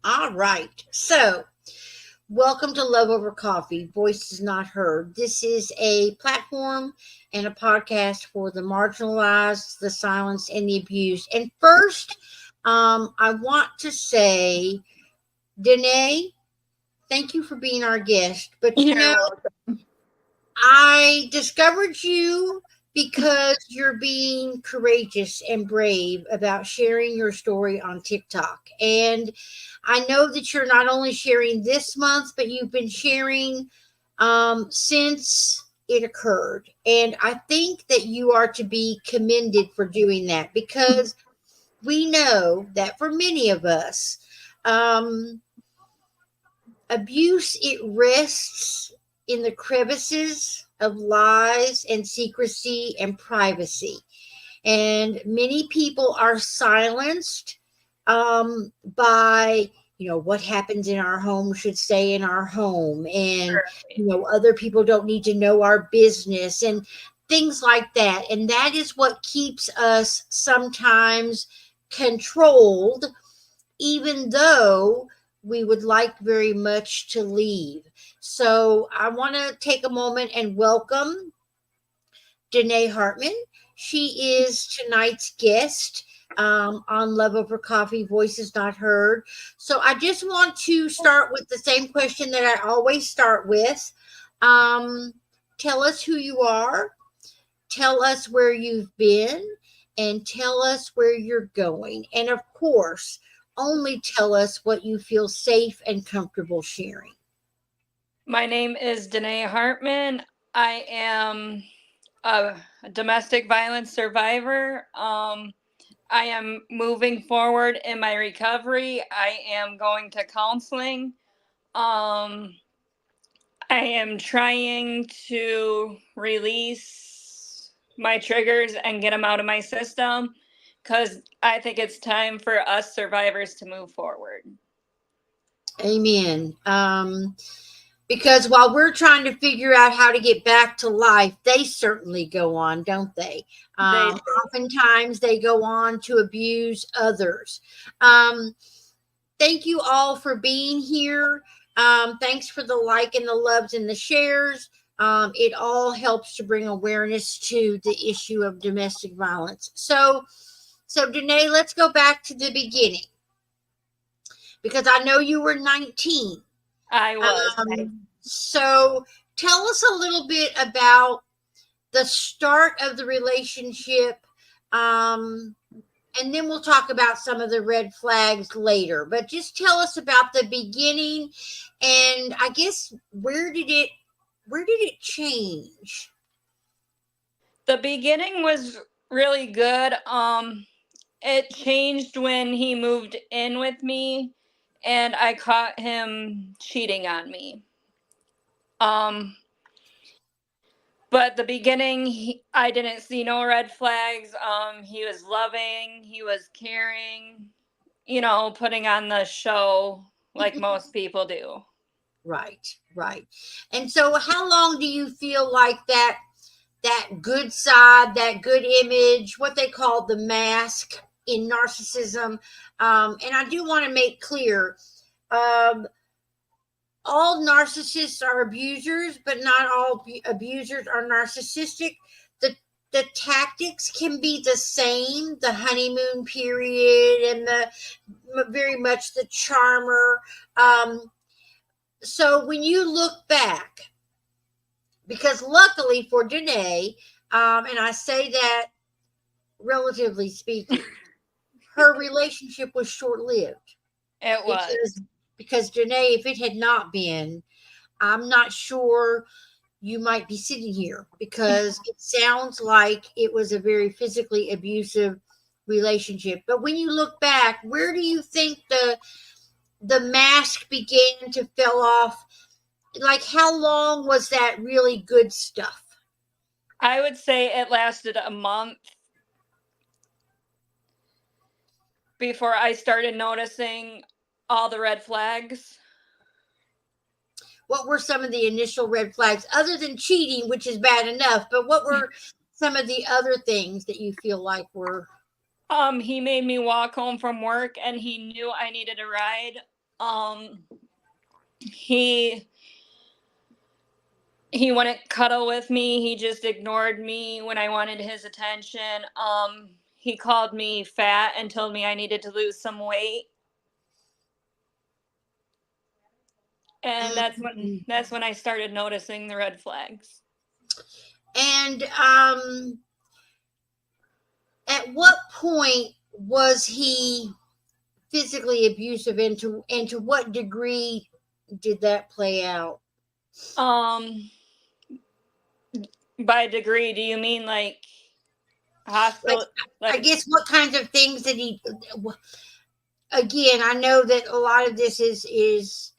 All right. So, welcome to Love Over Coffee, Voices Not Heard. This is a platform and a podcast for the marginalized, the silenced, and the abused. And first, I want to say, Danae, thank you for being our guest. But You're welcome. I discovered you because you're being courageous and brave about sharing your story on TikTok. And I know that you're not only sharing this month, but you've been sharing since it occurred. And I think that you are to be commended for doing that because we know that for many of us, um, abuse, it rests in the crevices of lies and secrecy and privacy. And many people are silenced by, what happens in our home should stay in our home. And, Right. other people don't need to know our business and things like that. And that is what keeps us sometimes controlled, even though we would like very much to leave. So I want to take a moment and welcome Danae Hartman. She is tonight's guest on Love Over Coffee, Voices Not Heard. So I just want to start with the same question that I always start with. Um, Tell us who you are, tell us where you've been, and tell us where you're going. And of course, only tell us what you feel safe and comfortable sharing. My name is Danae Hartman. I am a domestic violence survivor. I am moving forward in my recovery. I am going to counseling. Um, I am trying to release my triggers and get them out of my system because I think it's time for us survivors to move forward. Amen. Because while we're trying to figure out how to get back to life, they certainly go on, don't they? They do. Oftentimes they go on to abuse others. Um, Thank you all for being here. Thanks for the like and the loves and the shares. It all helps to bring awareness to the issue of domestic violence. So Danae, let's go back to the beginning because I know you were 19. I was. So tell us a little bit about the start of the relationship. Um, and then we'll talk about some of the red flags later. But just tell us about the beginning, and I guess where did it change? The beginning was really good. It changed when he moved in with me and I caught him cheating on me. Um, but the beginning, I didn't see no red flags. He was loving, he was caring, putting on the show like most people do. Right, right. And so, how long do you feel like that good side, that good image, what they call the mask in narcissism? And I do want to make clear. Um, all narcissists are abusers, but not all abusers are narcissistic. The the tactics can be the same, the honeymoon period and the very much the charmer. So when you look back, because luckily for Danae, and I say that relatively speaking, her relationship was short lived It was. because Danae, if it had not been, I'm not sure you might be sitting here because it sounds like it was a very physically abusive relationship. But when you look back, where do you think the mask began to fell off? Like how long was that really good stuff? I would say it lasted a month before I started noticing all the red flags. What were some of the initial red flags other than cheating, which is bad enough, but what were some of the other things that you feel like were He made me walk home from work and he knew I needed a ride. Um, he he wouldn't cuddle with me. He just ignored me when I wanted his attention. He called me fat and told me I needed to lose some weight. And Mhm. that's when I started noticing the red flags. And at what point was he physically abusive, and to what degree did that play out? Um, by degree, do you mean like Like, hospital? I Like, guess what kinds of things did he? Again, I know that a lot of this is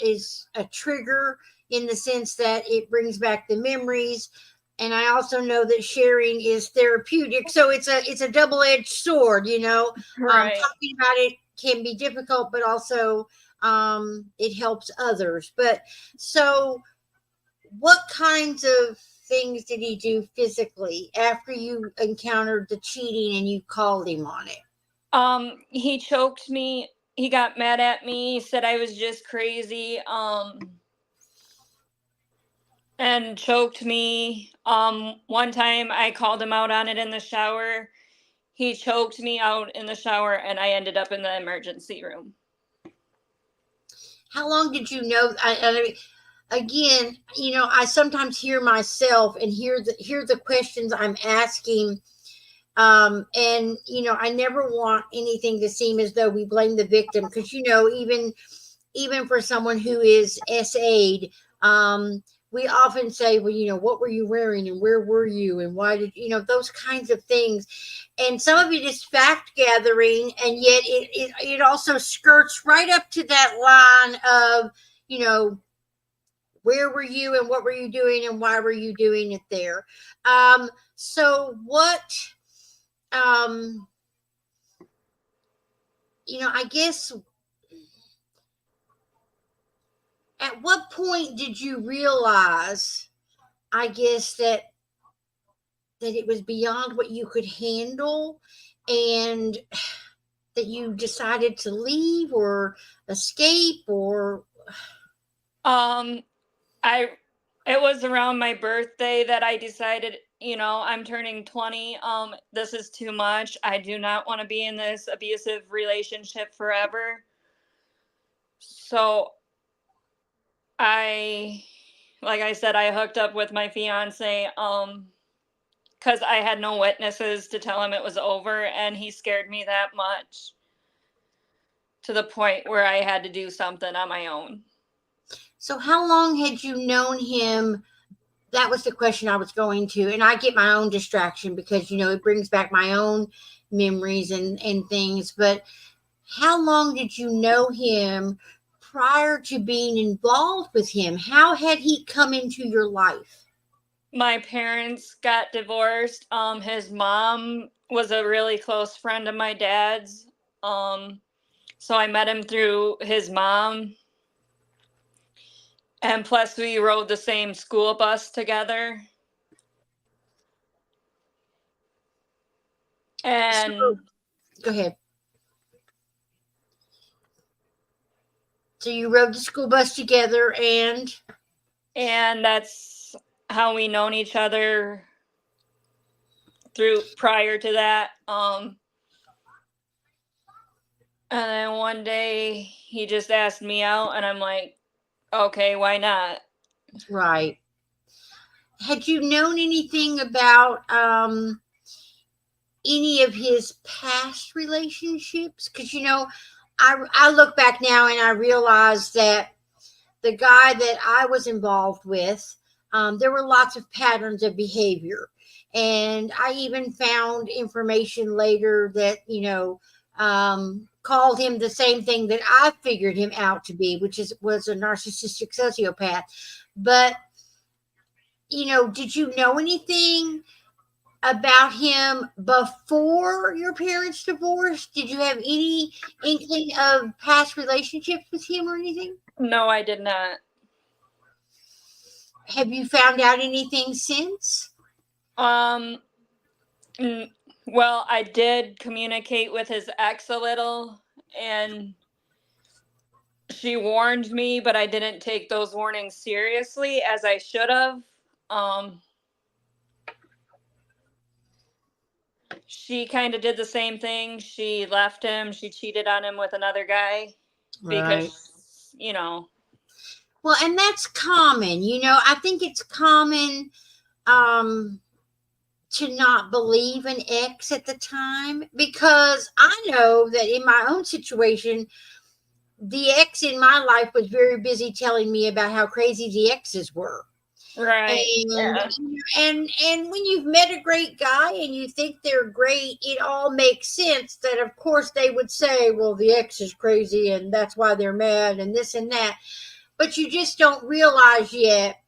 a trigger in the sense that it brings back the memories, and I also know that sharing is therapeutic, so it's a double-edged sword. right. Talking about it can be difficult, but also it helps others. But so, what kinds of things did he do physically after you encountered the cheating and you called him on it? He choked me. He got mad at me, said I was just crazy. And choked me. One time I called him out on it in the shower. He choked me out in the shower and I ended up in the emergency room. How long did you know? Again, I sometimes hear myself and hear the questions I'm asking. And I never want anything to seem as though we blame the victim, because even for someone who is SA'd, we often say, well, what were you wearing and where were you and why did those kinds of things. And some of it is fact gathering, and yet it also skirts right up to that line of, you know, where were you and what were you doing and why were you doing it there. So what, um, I guess, at what point did you realize, I guess, that it was beyond what you could handle, and that you decided to leave or escape, or Um, I it was around my birthday that I decided, I'm turning 20. This is too much. I do not want to be in this abusive relationship forever. So I like I said, I hooked up with my fiance because I had no witnesses to tell him it was over, and he scared me that much to the point where I had to do something on my own. so how long had you known him? That was the question I was going to, and I get my own distraction because it brings back my own memories and things. But how long did you know him prior to being involved with him? How had he come into your life? My parents got divorced. His mom was a really close friend of my dad's. Um, so I met him through his mom. And plus, we rode the same school bus together. So And go ahead. So you rode the school bus together, and that's how we known each other through prior to that. And then one day he just asked me out, and I'm like, okay, why not? right. Had you known anything about any of his past relationships? Because I look back now and I realize that the guy that I was involved with, there were lots of patterns of behavior. And I even found information later that, called him the same thing that I figured him out to be, which was a narcissistic sociopath. But, did you know anything about him before your parents divorced? Did you have any inkling of past relationships with him or anything? No, I did not. Have you found out anything since? Um, well, I did communicate with his ex a little, and she warned me, but I didn't take those warnings seriously as I should have. Um, she kind of did the same thing. She left him. She cheated on him with another guy Right. because, you know, Well, and that's common. I think it's common um to not believe an ex at the time, because I know that in my own situation, the ex in my life was very busy telling me about how crazy the exes were. right. And Yeah. and when you've met a great guy and you think they're great, it all makes sense that of course they would say, well, the ex is crazy and that's why they're mad and this and that. But you just don't realize yet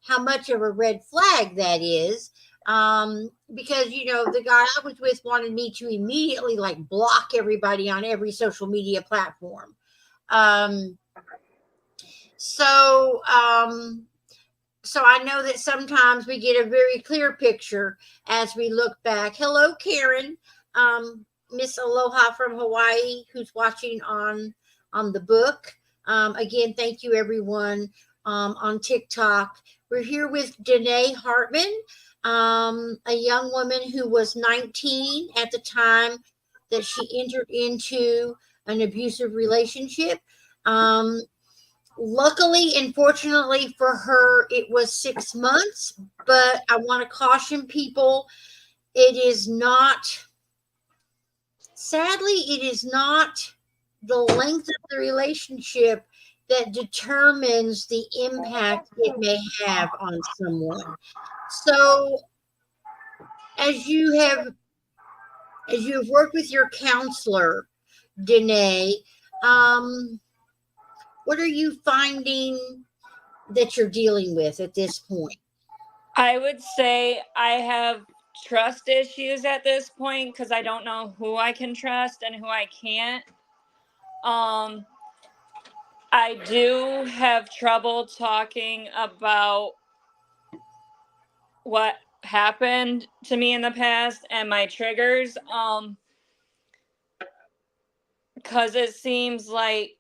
how much of a red flag that is. Because the guy I was with wanted me to immediately like block everybody on every social media platform. Um, so um, so I know that sometimes we get a very clear picture as we look back. Hello, Karen, Miss Aloha from Hawaii, who's watching on the book. Again, thank you everyone on TikTok. We're here with Danae Hartman, a young woman who was 19 at the time that she entered into an abusive relationship. Um, Luckily and fortunately for her, it was 6 months, but I want to caution people, it is not, sadly, it is not the length of the relationship that determines the impact it may have on someone. So as you have as you have worked with your counselor, Danae, um, what are you finding that you're dealing with at this point? I would say I have trust issues at this point because I don't know who I can trust and who I can't. Um, I do have trouble talking about what happened to me in the past and my triggers. Because it seems like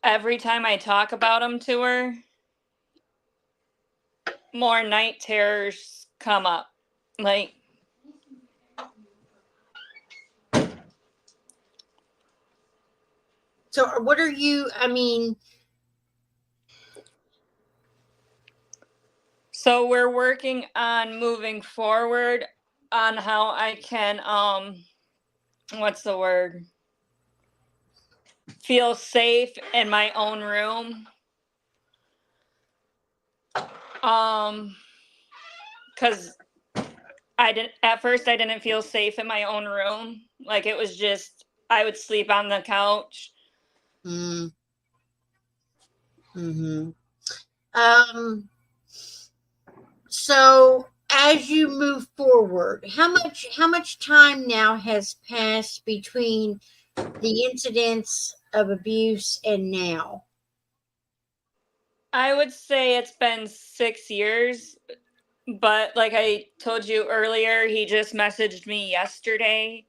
every time I talk about them to her, more night terrors come up. Like, So, what are you? I mean, so we're working on moving forward on how I can, what's the word? Feel safe in my own room. Because at first I didn't feel safe in my own room. Like it was just, I would sleep on the couch. mm, mm-hmm. um, so as you move forward, how much time now has passed between the incidents of abuse and now? I would say it's been 6 years, but like I told you earlier, he just messaged me yesterday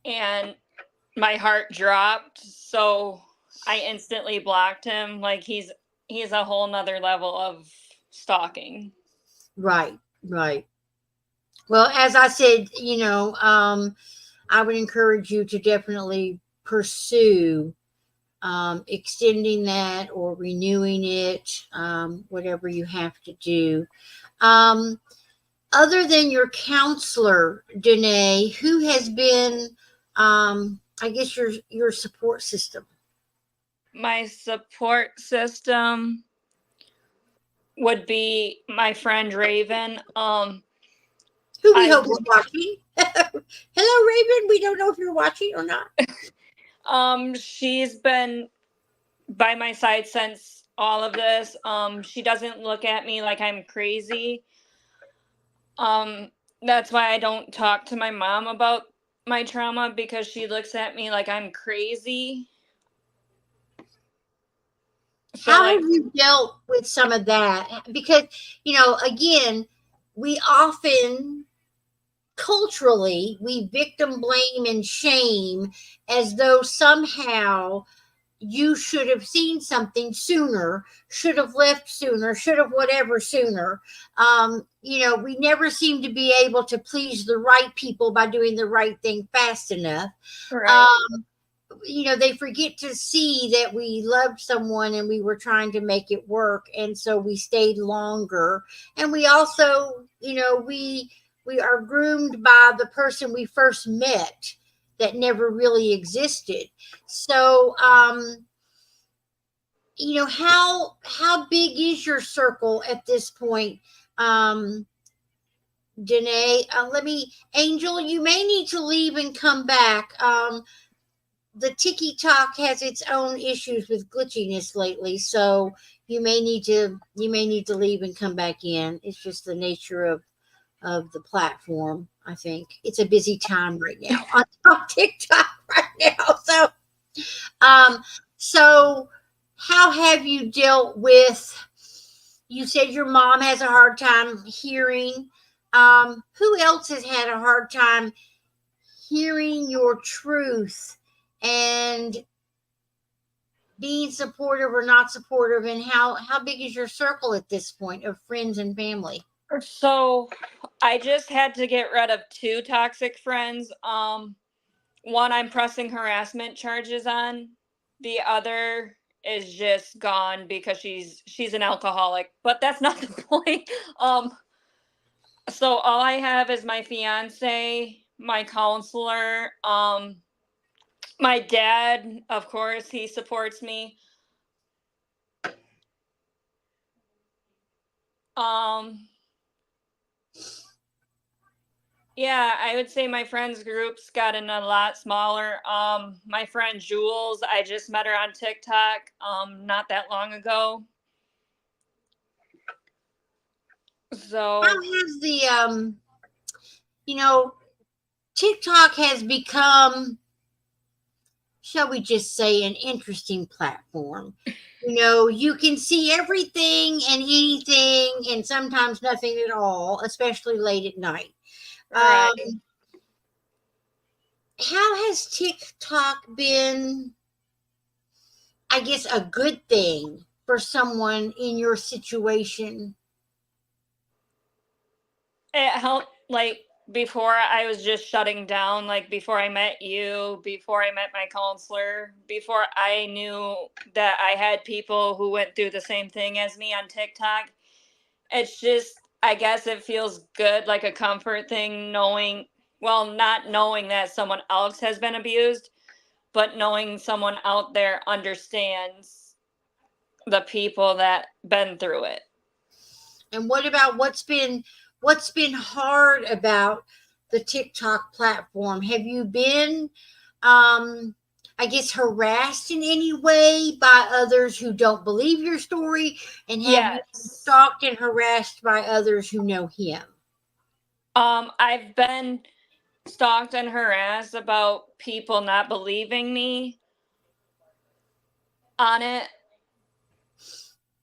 and my heart dropped. So I instantly blocked him. Like he's a whole nother level of stalking. Right, right. Well, as I said, I would encourage you to definitely pursue extending that or renewing it, whatever you have to do. Um, Other than your counselor, Danae, who has been, I guess, your support system? My support system would be my friend Raven. Who we I hope is watching. Hello, Raven. We don't know if you're watching or not. she's been by my side since all of this. She doesn't look at me like I'm crazy. Um, that's why I don't talk to my mom about my trauma because she looks at me like I'm crazy. So How like have you dealt with some of that? Because, again, we often culturally we victim blame and shame as though somehow you should have seen something sooner, should have left sooner, should have whatever sooner. We never seem to be able to please the right people by doing the right thing fast enough. Right. Um, they forget to see that we loved someone and we were trying to make it work, and so we stayed longer. And we also, we are groomed by the person we first met that never really existed. So, how big is your circle at this point, Danae? Let me, Angel, you may need to leave and come back. The Tiki Talk has its own issues with glitchiness lately, so you may need to leave and come back in. It's just the nature of the platform. I think it's a busy time right now on TikTok right now. Um, so how have you dealt with? You said your mom has a hard time hearing. Who else has had a hard time hearing your truth and being supportive or not supportive? And how big is your circle at this point of friends and family? So I just had to get rid of two toxic friends. One I'm pressing harassment charges on. The other is just gone because she's an alcoholic. But that's not the point. So all I have is my fiance, my counselor, my dad, of course, he supports me. Um Yeah, I would say my friends group's gotten a lot smaller. My friend Jules, I just met her on TikTok not that long ago. How So, has the you know TikTok has become, shall we just say, an interesting platform. You can see everything and anything and sometimes nothing at all, especially late at night. right. How has TikTok been, I guess, a good thing for someone in your situation? It helped, like, before I was just shutting down, like, before I met you, before I met my counselor, before I knew that I had people who went through the same thing as me on TikTok. It's just, I guess it feels good, like a comfort thing, knowing, well, not knowing that someone else has been abused, but knowing someone out there understands the people that been through it. And what about what's been hard about the TikTok platform? Have you been, um, I guess, harassed in any way by others who don't believe your story? And have you been Yes. stalked and harassed by others who know him? I've been stalked and harassed about people not believing me on it.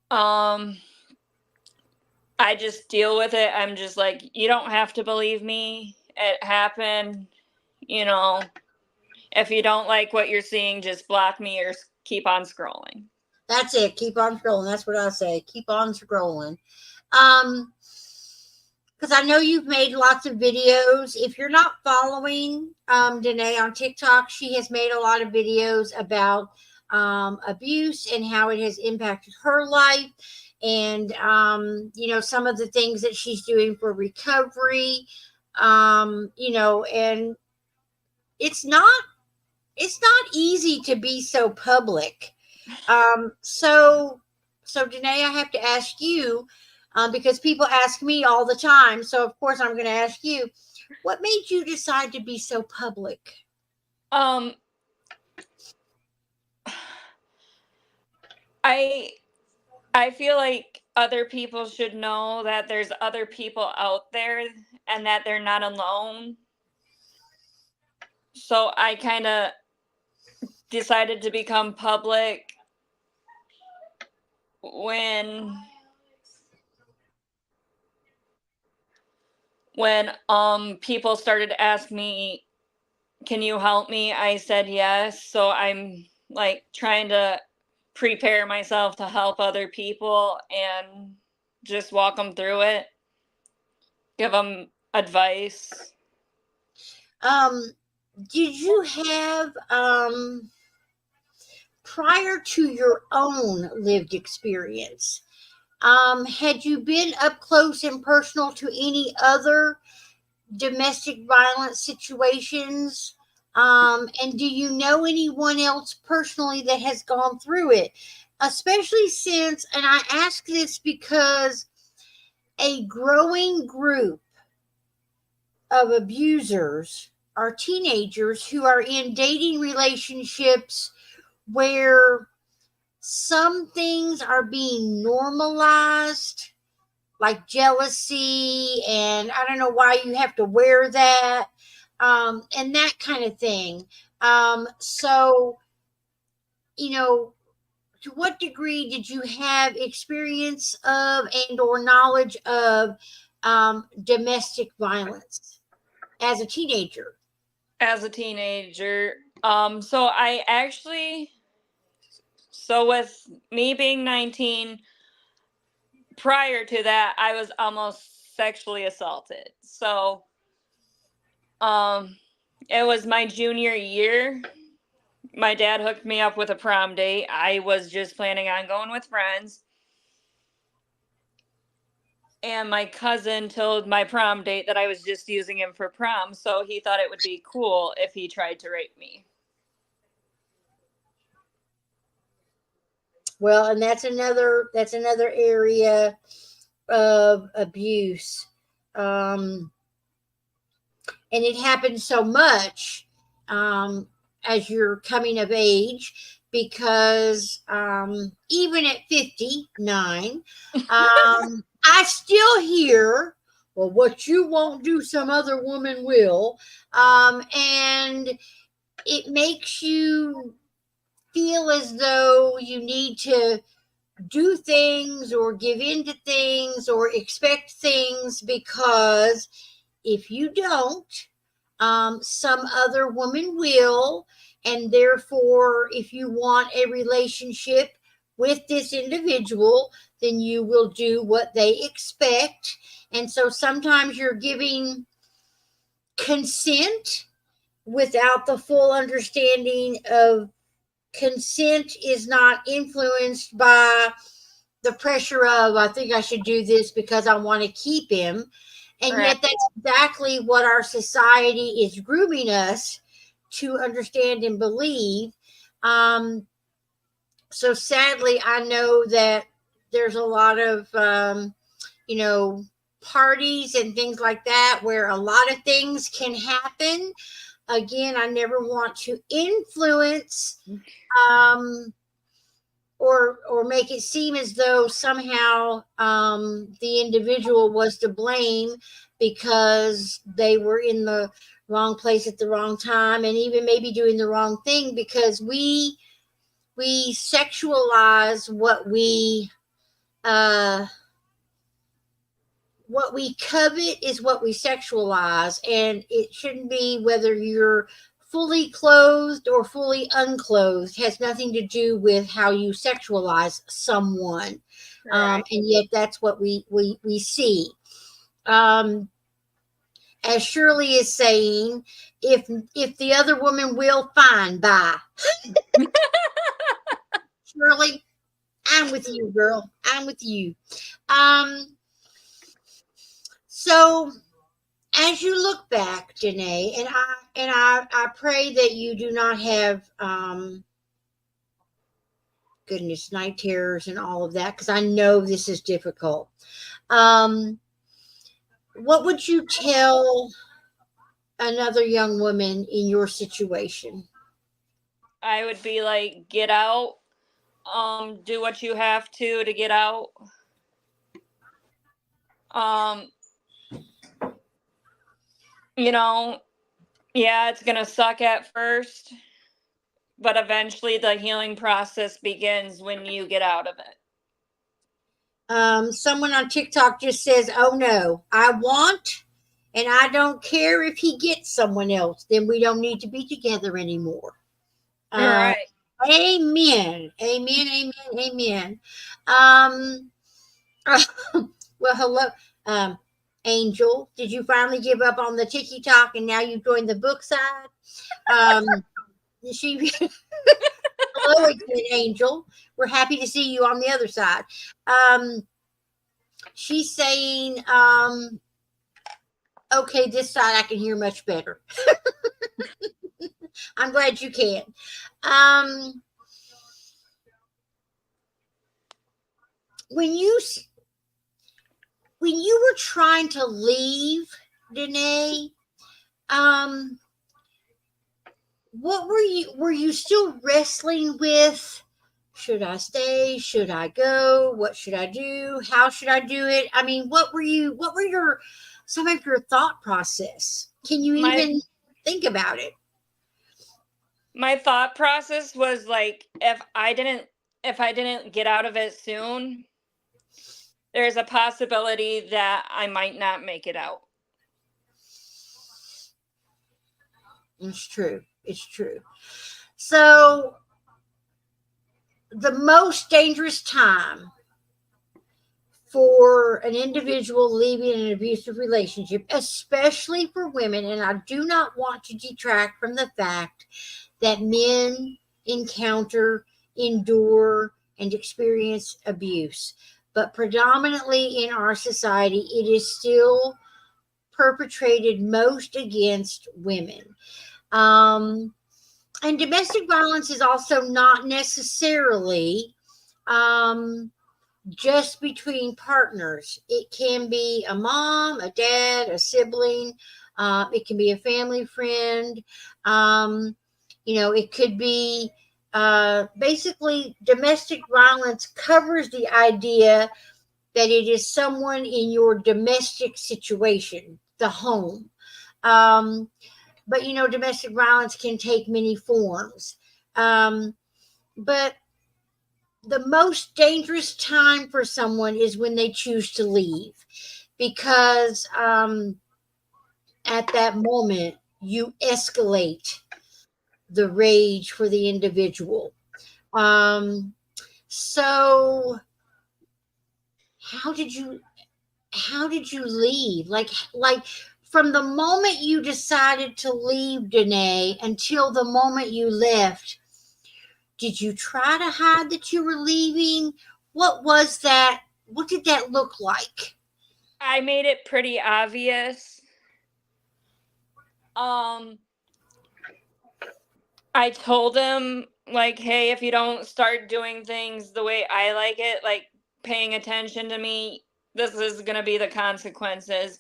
Um, I just deal with it. I'm just like, you don't have to believe me. It happened. You know, if you don't like what you're seeing, just block me or keep on scrolling. That's it. Keep on scrolling. That's what I say. Keep on scrolling. Um, because I know you've made lots of videos. If you're not following Danae on TikTok, she has made a lot of videos about abuse and how it has impacted her life, and some of the things that she's doing for recovery. And it's not it's not easy to be so public. So Danae, I have to ask you, because people ask me all the time. So of course I'm going to ask you, what made you decide to be so public? Um, I I feel like other people should know that there's other people out there and that they're not alone. So I kind of decided to become public when when people started to ask me, can you help me? I said yes. So I'm like trying to prepare myself to help other people and just walk them through it, give them advice. Um, did you have prior to your own lived experience, had you been up close and personal to any other domestic violence situations? And do you know anyone else personally that has gone through it? Especially since, and I ask this because a growing group of abusers are teenagers who are in dating relationships where some things are being normalized, like jealousy, and I don't know why you have to wear that, and that kind of thing. So, you know, to what degree did you have experience of and or knowledge of domestic violence as a teenager? As a teenager. So I actually, so with me being 19, prior to that, I was almost sexually assaulted. So, um, it was my junior year. My dad hooked me up with a prom date. I was just planning on going with friends. And my cousin told my prom date that I was just using him for prom, so he thought it would be cool if he tried to rape me. Well, and that's another area of abuse. Um, and it happens so much as you're coming of age because even at 59, I still hear, well, what you won't do, some other woman will. And it makes you feel as though you need to do things or give in to things or expect things because if you don't, some other woman will. And therefore, if you want a relationship with this individual, then you will do what they expect. And so sometimes you're giving consent without the full understanding of consent is not influenced by the pressure of, I think I should do this because I want to keep him. And Right. yet, that's exactly what our society is grooming us to understand and believe. Um, so, sadly, I know that there's a lot of, you know, parties and things like that where a lot of things can happen. Again, I never want to influence um, or make it seem as though somehow the individual was to blame because they were in the wrong place at the wrong time and even maybe doing the wrong thing because we sexualize uh what we covet is what we sexualize, and it shouldn't be whether you're fully clothed or fully unclothed. It has nothing to do with how you sexualize someone. Right. And yet that's what we see. um, as Shirley is saying, if the other woman will, fine, bye. Shirley, I'm with you, girl. I'm with you. um, so as you look back, Danae, and I pray that you do not have goodness, night terrors and all of that, because I know this is difficult. Um, what would you tell another young woman in your situation? I would be like, get out, do what you have to get out. Um, you know, yeah, it's gonna suck at first, but eventually the healing process begins when you get out of it. Someone on TikTok just says, "Oh no, I want And I don't care if he gets someone else, then we don't need to be together anymore. All Uh, right. amen. Amen. Amen. Amen. Um, well, hello, um, Angel. Did you finally give up on the TikTok and now you joined the book side? Um, she hello again, Angel. We're happy to see you on the other side. Um, she's saying, okay, this side I can hear much better. I'm glad you can. Um, when you when you were trying to leave, Danae, um, what were you still wrestling with? Should I stay? Should I go? What should I do? How should I do it? I mean, what were your some of your thought process? Can you My even think about it? my thought process was like, if I didn't get out of it soon, there's a possibility that I might not make it out. It's true. It's true. So the most dangerous time for an individual leaving an abusive relationship, especially for women, and I do not want to detract from the fact that men encounter, endure, and experience abuse. But predominantly in our society, it is still perpetrated most against women. Um, and domestic violence is also not necessarily um, just between partners. It can be a mom, a dad, a sibling. It can be a family friend. Um, it could be basically domestic violence covers the idea that it is someone in your domestic situation, the home. Um, but domestic violence can take many forms. Um, but the most dangerous time for someone is when they choose to leave because at that moment you escalate the rage for the individual. um, so how did you leave, like from the moment you decided to leave, Danae, until the moment you left? Did you try to hide that you were leaving? What was that? What did that look like? I made it pretty obvious. Um, I told him, like, hey, if you don't start doing things the way I like it, like paying attention to me, this is going to be the consequences.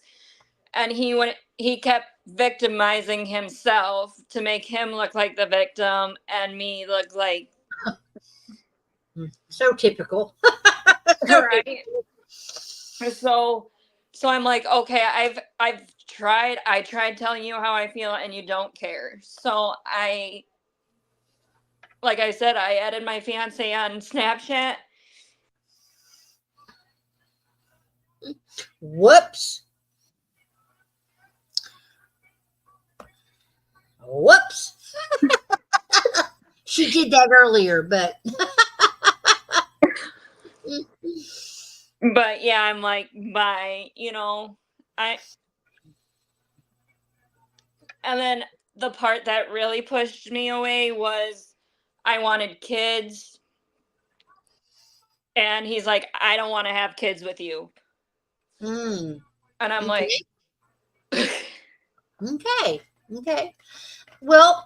And he kept victimizing himself to make him look like the victim and me look like So typical. So right. typical. So I'm like, okay, I tried telling you how I feel and you don't care. So like I said, I added my fiance on Snapchat. Whoops. Whoops. She did that earlier, but But yeah, I'm like, bye, I and then the part that really pushed me away was I wanted kids, and he's like, I don't want to have kids with you. mm, And I'm like, okay. Okay. Okay. Well,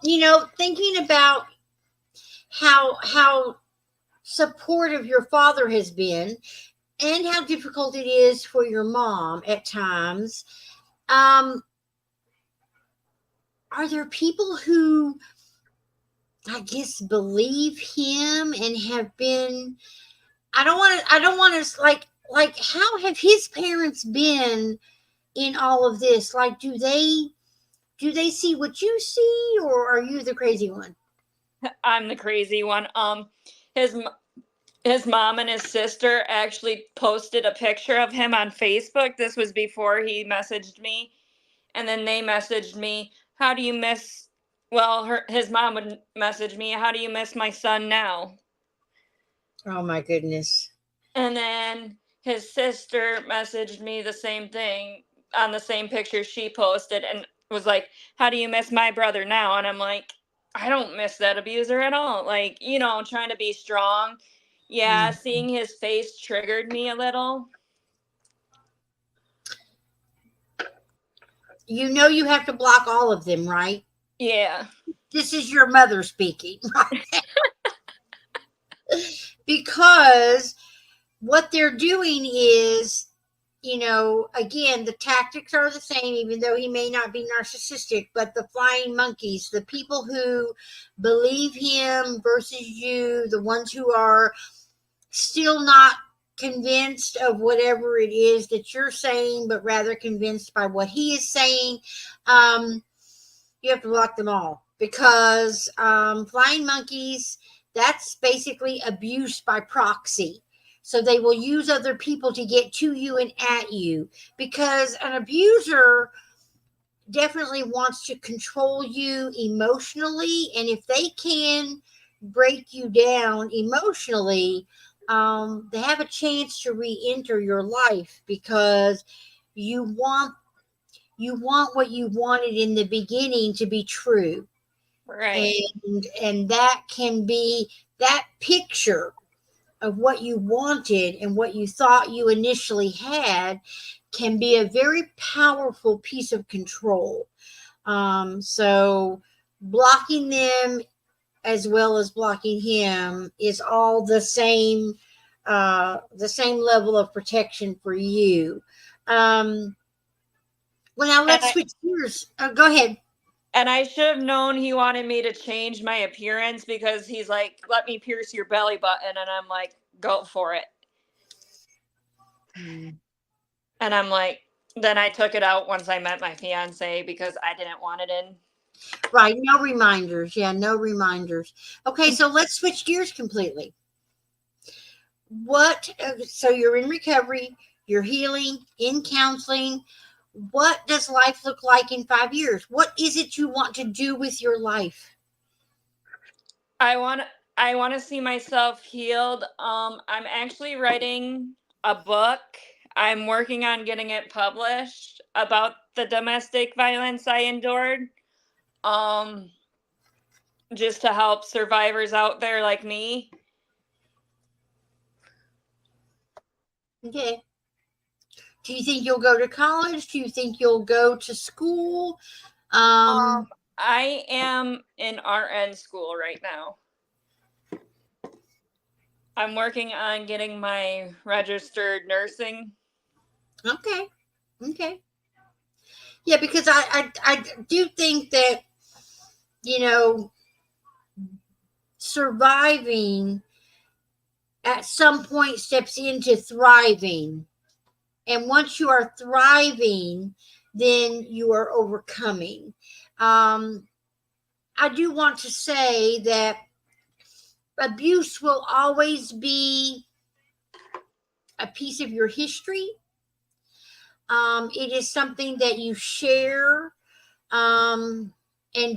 thinking about how supportive your father has been and how difficult it is for your mom at times. Um, are there people who, I guess, believe him and have been? I don't want to. I don't want to like. How have his parents been in all of this? Like, do they see what you see, or are you the crazy one? I'm the crazy one. His his mom and his sister actually posted a picture of him on Facebook. This was before he messaged me, And then they messaged me, how do you miss, his mom would message me, how do you miss my son now? Oh my goodness. And then his sister messaged me the same thing on the same picture she posted and was like, how do you miss my brother now? And I'm like, I don't miss that abuser at all. Like, trying to be strong. Yeah, Mm. seeing his face triggered me a little. You know you have to block all of them, right? Yeah. This is your mother speaking, right? Because what they're doing is, again, the tactics are the same, even though he may not be narcissistic, but the flying monkeys, the people who believe him versus you, the ones who are still not convinced of whatever it is that you're saying, but rather convinced by what he is saying, you have to block them all because flying monkeys, that's basically abuse by proxy. So they will use other people to get to you and at you because an abuser definitely wants to control you emotionally. And if they can break you down emotionally, they have a chance to re-enter your life because you want what you wanted in the beginning to be true. Right. And that can be that picture of what you wanted and what you thought you initially had can be a very powerful piece of control. So blocking them as well as blocking him is all the same level of protection for you. um well, now And let's I switch gears. Go ahead. and I should have known he wanted me to change my appearance because he's like, let me pierce your belly button. And I'm like, go for it. Hmm. And I'm like, then I took it out once I met my fiance because I didn't want it in. Right, no reminders. Yeah, no reminders. Okay, so let's switch gears completely. So you're in recovery, you're healing, in counseling. What does life look like in 5 years? What is it you want to do with your life? I want I want to see myself healed. I'm actually writing a book. I'm working on getting it published about the domestic violence I endured. Um, just to help survivors out there like me. Okay. Do you think you'll go to college? Do you think you'll go to school? Um, Um, I am in RN school right now. I'm working on getting my registered nursing. okay. Okay. Yeah, because I do think that, you know, surviving at some point steps into thriving. And once you are thriving, then you are overcoming. Um, I do want to say that abuse will always be a piece of your history. It is something that you share and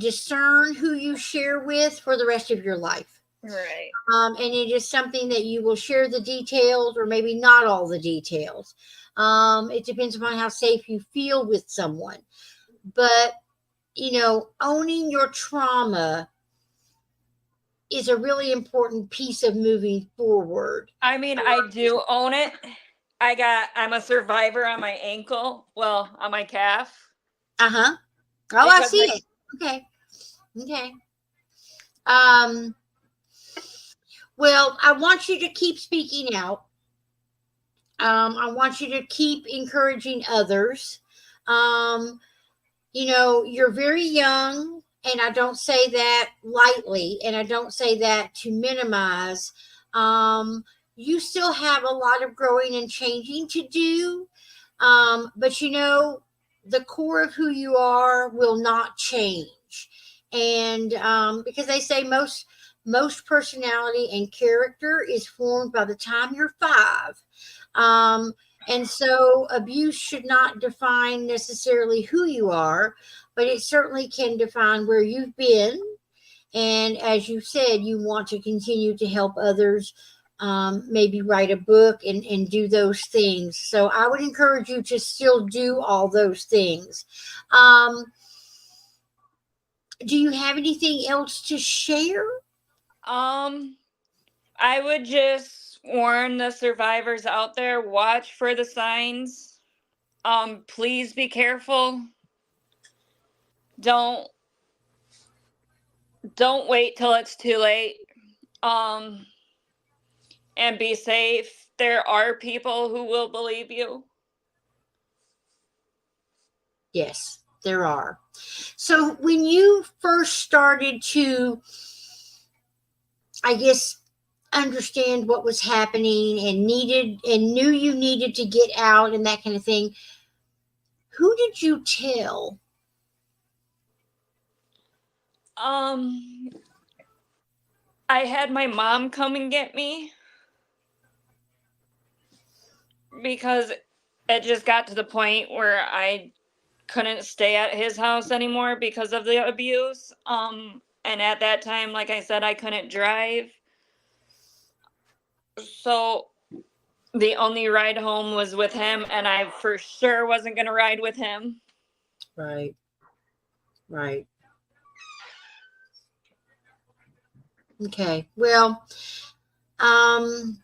discern who you share with for the rest of your life. Right. And it is something that you will share the details or maybe not all the details. It depends upon how safe you feel with someone. But, owning your trauma is a really important piece of moving forward. I mean, I do own it. I'm a survivor on my ankle, well, on my calf. Uh huh. Oh, I Because see my it. Okay. Okay. Um, well, I want you to keep speaking out. I want you to keep encouraging others. Um, you're very young, and I don't say that lightly, and I don't say that to minimize. Um, you still have a lot of growing and changing to do, but the core of who you are will not change, and because they say most personality and character is formed by the time you're 5. Um, And so abuse should not define necessarily who you are, but it certainly can define where you've been. And as you said, you want to continue to help others, maybe write a book and do those things. So I would encourage you to still do all those things. Um, do you have anything else to share? Um, I would just warn the survivors out there, watch for the signs. Please be careful. Don't don't wait till it's too late. Um, and be safe. There are people who will believe you. Yes, there are. So when you first started to, I guess, understand what was happening and needed and knew you needed to get out and that kind of thing, who did you tell? Um, I had my mom come and get me because it just got to the point where I couldn't stay at his house anymore because of the abuse. And at that time, like I said, I couldn't drive. So the only ride home was with him, and I for sure wasn't going to ride with him. Right, right. Okay. Well, um,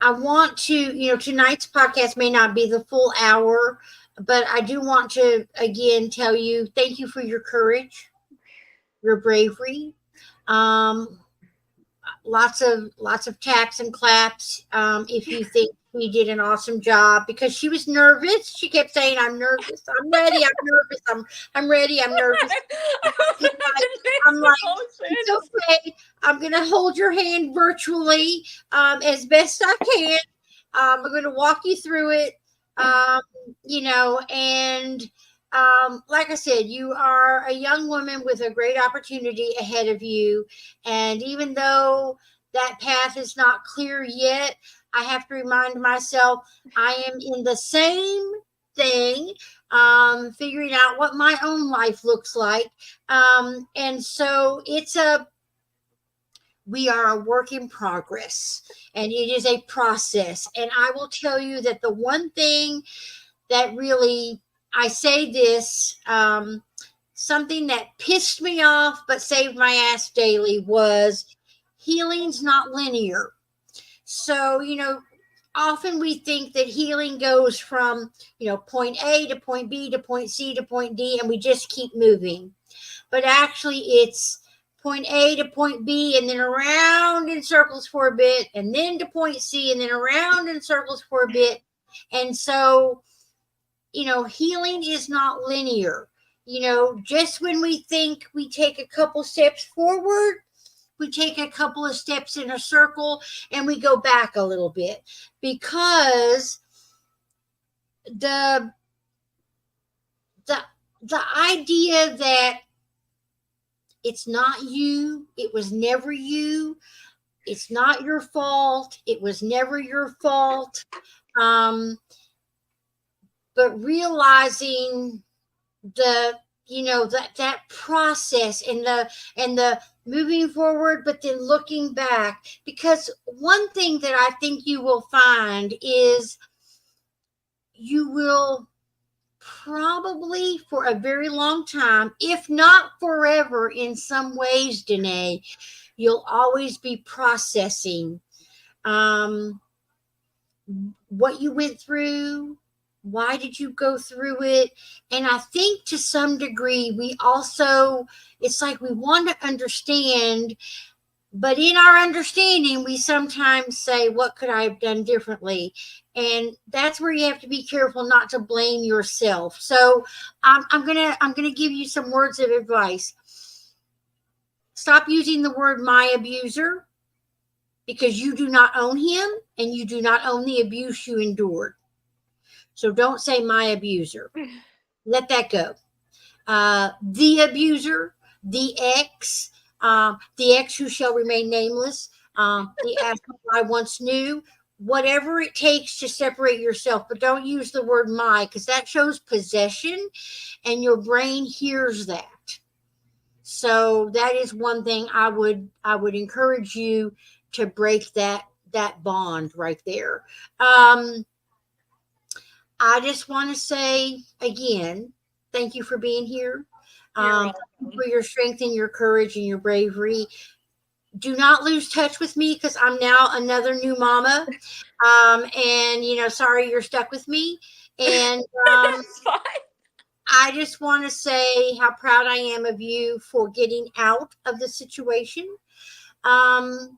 I want to, tonight's podcast may not be the full hour, but I do want to again tell you thank you for your courage, your bravery. Um, lots of taps and claps, if you think we did an awesome job, because she was nervous. She kept saying, I'm nervous, I'm ready, I'm nervous, I'm ready, I'm nervous. I'm like, it's okay. I'm gonna hold your hand virtually, as best I can. I'm gonna walk you through it. Um, and like I said, you are a young woman with a great opportunity ahead of you. And even though that path is not clear yet, I have to remind myself I am in the same thing, figuring out what my own life looks like. And so we are a work in progress, and it is a process. And I will tell you that the one thing that really, I say this, something that pissed me off but saved my ass daily was healing's not linear. So, often we think that healing goes from, point A to point B to point C to point D, and we just keep moving. But actually, it's point A to point B and then around in circles for a bit, and then to point C and then around in circles for a bit. And so, healing is not linear. Just when we think we take a couple steps forward, we take a couple of steps in a circle and we go back a little bit, because the the the idea that it's not you, it was never you, it's not your fault, it was never your fault, um, but realizing the that process and the moving forward, but then looking back. Because one thing that I think you will find is you will probably for a very long time, if not forever in some ways, Danae, you'll always be processing um, what you went through. Why did you go through it? And I think to some degree, we also, it's like we want to understand, but in our understanding, we sometimes say, what could I have done differently? And that's where you have to be careful not to blame yourself. So I'm gonna give you some words of advice. Stop using the word my abuser, because you do not own him and you do not own the abuse you endured. So don't say my abuser. Let that go. The abuser, the ex who shall remain nameless, the asshole I once knew. whatever it takes to separate yourself, but don't use the word my, because that shows possession and your brain hears that. So that is one thing I would encourage you to break that bond right there. I just want to say again, thank you for being here. You're Thank you welcome. for your strength and your courage and your bravery. Do not lose touch with me because I'm now another new mama. And sorry you're stuck with me. And That's fine. I just want to say how proud I am of you for getting out of the situation. Um,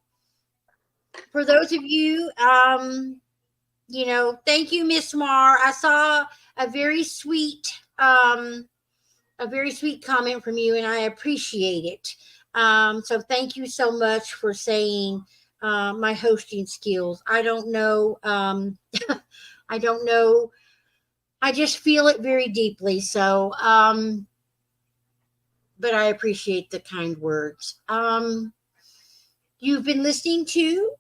for those of you, thank you, Miss Mar. I saw a very sweet, a very sweet comment from you, and I appreciate it. So thank you so much for saying my hosting skills. I don't know. I don't know. I just feel it very deeply. So, but I appreciate the kind words. You've been listening to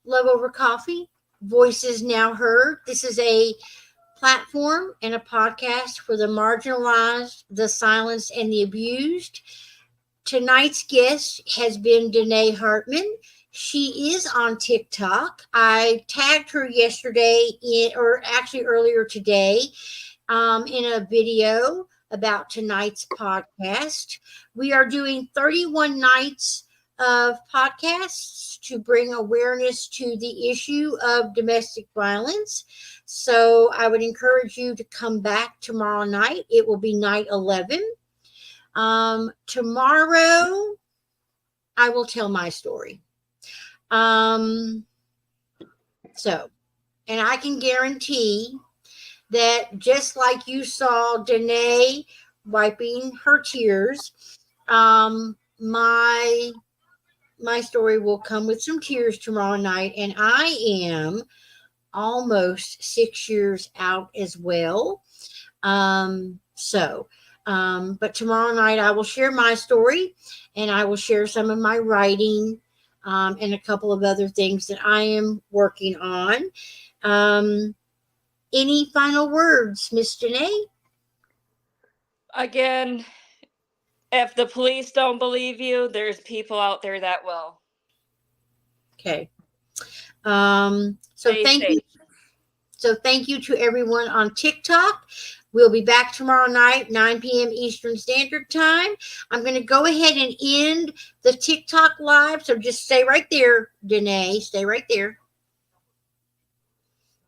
Love Over Coffee, Voices Now Heard. This is a platform and a podcast for the marginalized, the silenced, and the abused. Tonight's guest has been Danae Hartman. She is on TikTok. I tagged her yesterday, or actually earlier today, in a video about tonight's podcast. We are doing 31 nights of podcasts to bring awareness to the issue of domestic violence. So I would encourage you to come back tomorrow night. It will be night 11. Tomorrow, I will tell my story. Um, so, and I can guarantee that just like you saw Danae wiping her tears, my story will come with some tears tomorrow night, and I am almost 6 years out as well. But tomorrow night I will share my story, and I will share some of my writing, and a couple of other things that I am working on. Any final words, Miss Janae? Again, if the police don't believe you, there's people out there that will. Okay. So Stay thank you. safe. So thank you to everyone on TikTok. We'll be back tomorrow night, 9 p.m. Eastern Standard Time. I'm going to go ahead and end the TikTok live. So just stay right there, Danae. Stay right there.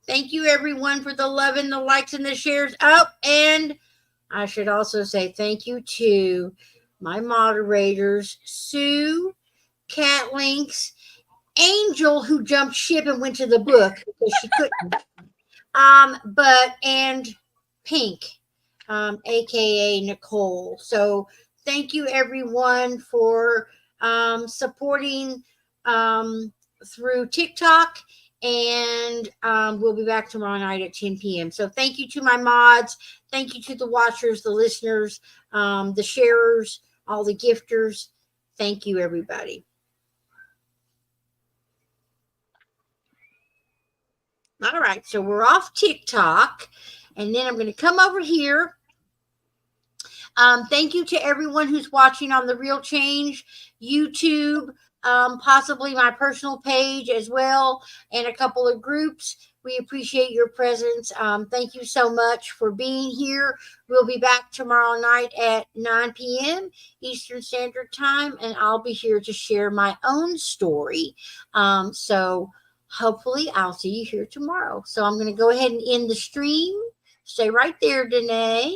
Thank you, everyone, for the love and the likes and the shares. Oh, and I should also say thank you to my moderators, Sue, Cat Links, Angel, who jumped ship and went to the book because she couldn't. And Pink, aka Nicole. So thank you everyone for supporting through TikTok. And we'll be back tomorrow night at 10 p.m. So thank you to my mods. Thank you to the watchers, the listeners, the sharers, all the gifters. Thank you, everybody. All right, so we're off TikTok, and then I'm going to come over here. Thank you to everyone who's watching on the Real Change YouTube, possibly my personal page as well, and a couple of groups. We appreciate your presence. Thank you so much for being here. We'll be back tomorrow night at 9 p.m. Eastern Standard Time, and I'll be here to share my own story. So hopefully I'll see you here tomorrow. So I'm going to go ahead and end the stream. Stay right there, Danae.